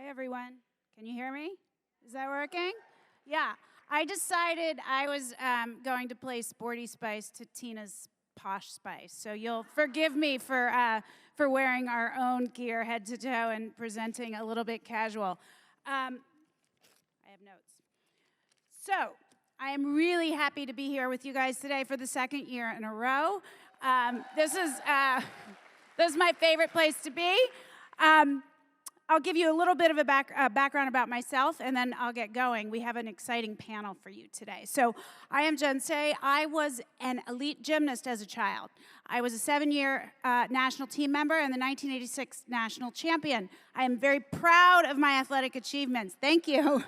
Hi, everyone. Can you hear me? Is that working? Yeah. I decided I was going to play Sporty Spice to Tina's Posh Spice. So you'll forgive me for wearing our own gear head to toe and presenting a little bit casual. I have notes. So I am really happy to be here with you guys today for the second year in a row. This is my favorite place to be. I'll give you a little bit of a background about myself, and then I'll get going. We have an exciting panel for you today. So I am Jen Say. I was an elite gymnast as a child. I was a 7-year national team member and the 1986 national champion. I am very proud of my athletic achievements. Thank you.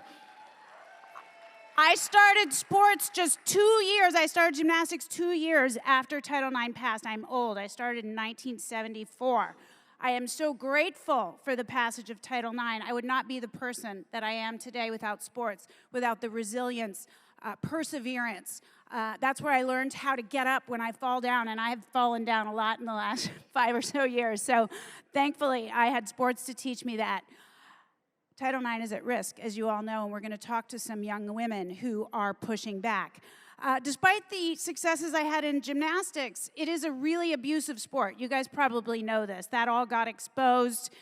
I started sports just 2 years. I started gymnastics 2 years after Title IX passed. I'm old. I started in 1974. I am so grateful for the passage of Title IX. I would not be the person that I am today without sports, without the resilience, perseverance. That's where I learned how to get up when I fall down, and I have fallen down a lot in the last 5 or so years. So thankfully, I had sports to teach me that. Title IX is at risk, as you all know, and we're going to talk to some young women who are pushing back. Despite the successes I had in gymnastics, it is a really abusive sport. You guys probably know this. That all got exposed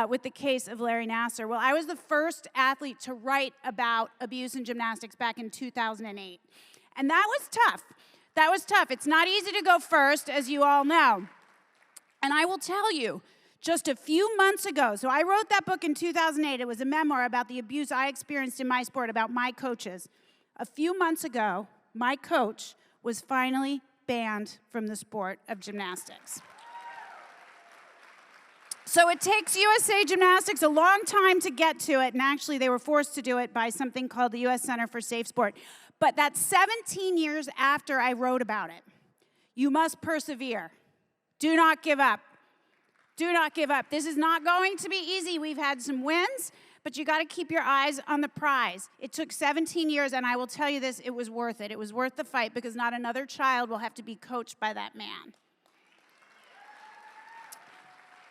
with the case of Larry Nassar. Well, I was the first athlete to write about abuse in gymnastics back in 2008. And that was tough. That was tough. It's not easy to go first, as you all know. And I will tell you, just a few months ago, so I wrote that book in 2008. It was a memoir about the abuse I experienced in my sport, about my coaches. A few months ago, my coach was finally banned from the sport of gymnastics. So it takes USA Gymnastics a long time to get to it, and actually they were forced to do it by something called the U.S. Center for Safe Sport. But that's 17 years after I wrote about it. You must persevere. Do not give up. Do not give up. This is not going to be easy. We've had some wins, but you got to keep your eyes on the prize. It took 17 years, and I will tell you this, it was worth it. It was worth the fight because not another child will have to be coached by that man.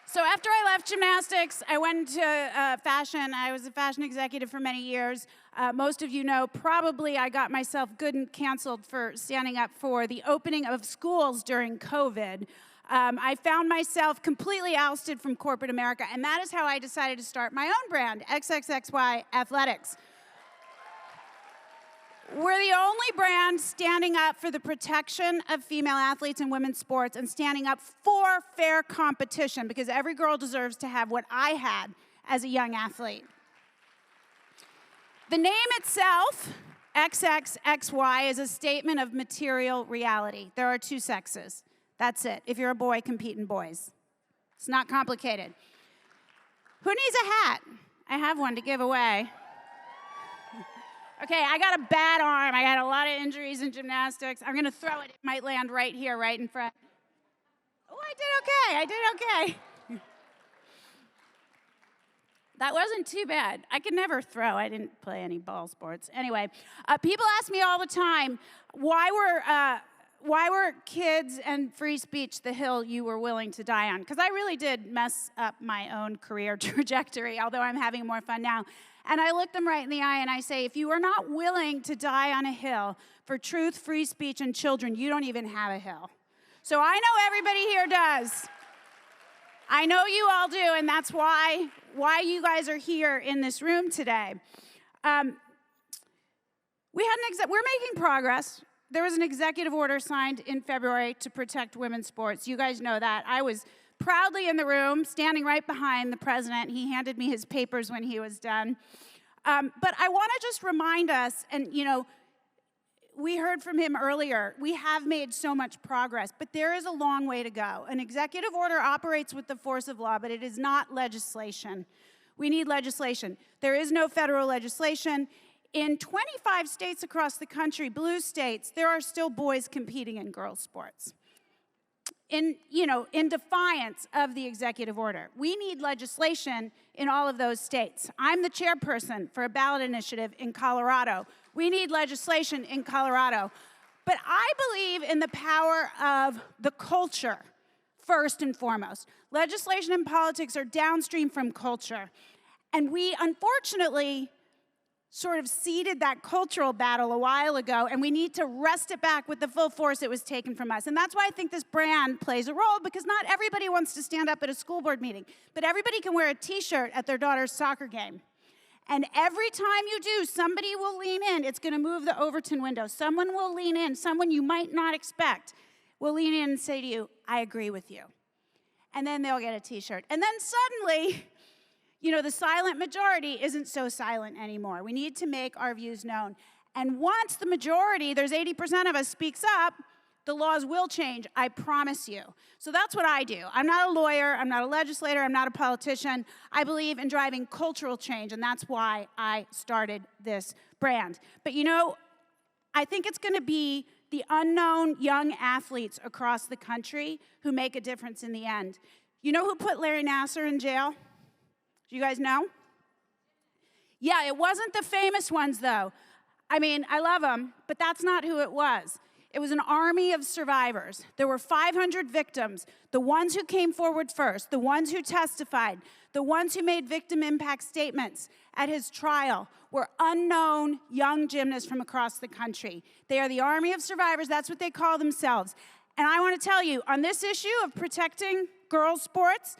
So after I left gymnastics, I went into fashion. I was a fashion executive for many years. Most of you know probably I got myself good and canceled for standing up for the opening of schools during COVID. I found myself completely ousted from corporate America, and that is how I decided to start my own brand, XXXY Athletics. We're the only brand standing up for the protection of female athletes in women's sports and standing up for fair competition, because every girl deserves to have what I had as a young athlete. The name itself, XXXY, is a statement of material reality. There are two sexes. That's it. If you're a boy, compete in boys. It's not complicated. Who needs a hat? I have one to give away. Okay, I got a bad arm. I got a lot of injuries in gymnastics. I'm going to throw it. It might land right here, right in front. Oh, I did okay. I did okay. That wasn't too bad. I could never throw. I didn't play any ball sports. Anyway, people ask me all the time, why were kids and free speech the hill you were willing to die on? Because I really did mess up my own career trajectory, although I'm having more fun now. And I look them right in the eye and I say, if you are not willing to die on a hill for truth, free speech, and children, you don't even have a hill. So I know everybody here does. I know you all do, and that's why you guys are here in this room today. We're making progress. There was an executive order signed in February to protect women's sports. You guys know that. I was proudly in the room, standing right behind the president. He handed me his papers when he was done. But I want to just remind us, and we heard from him earlier, we have made so much progress, but there is a long way to go. An executive order operates with the force of law, but it is not legislation. We need legislation. There is no federal legislation. In 25 states across the country, blue states, there are still boys competing in girls' sports. In defiance of the executive order. We need legislation in all of those states. I'm the chairperson for a ballot initiative in Colorado. We need legislation in Colorado. But I believe in the power of the culture, first and foremost. Legislation and politics are downstream from culture. And we, unfortunately, sort of ceded that cultural battle a while ago, and we need to wrest it back with the full force it was taken from us. And that's why I think this brand plays a role, because not everybody wants to stand up at a school board meeting, but everybody can wear a t-shirt at their daughter's soccer game. And every time you do, somebody will lean in. It's going to move the Overton window. Someone will lean in. Someone you might not expect will lean in and say to you, I agree with you. And then they'll get a t-shirt. And then suddenly, you know, the silent majority isn't so silent anymore. We need to make our views known. And once the majority, there's 80% of us, speaks up, the laws will change, I promise you. So that's what I do. I'm not a lawyer, I'm not a legislator, I'm not a politician. I believe in driving cultural change, and that's why I started this brand. But you know, I think it's gonna be the unknown young athletes across the country who make a difference in the end. You know who put Larry Nassar in jail? Do you guys know? Yeah, it wasn't the famous ones, though. I mean, I love them, but that's not who it was. It was an army of survivors. There were 500 victims, the ones who came forward first, the ones who testified, the ones who made victim impact statements at his trial were unknown young gymnasts from across the country. They are the army of survivors. That's what they call themselves. And I want to tell you, on this issue of protecting girls' sports,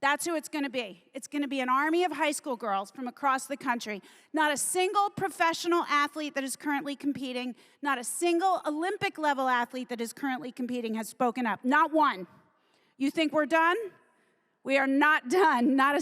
that's who it's going to be. It's going to be an army of high school girls from across the country. Not a single professional athlete that is currently competing, not a single Olympic-level athlete that is currently competing has spoken up. Not one. You think we're done? We are not done. Not a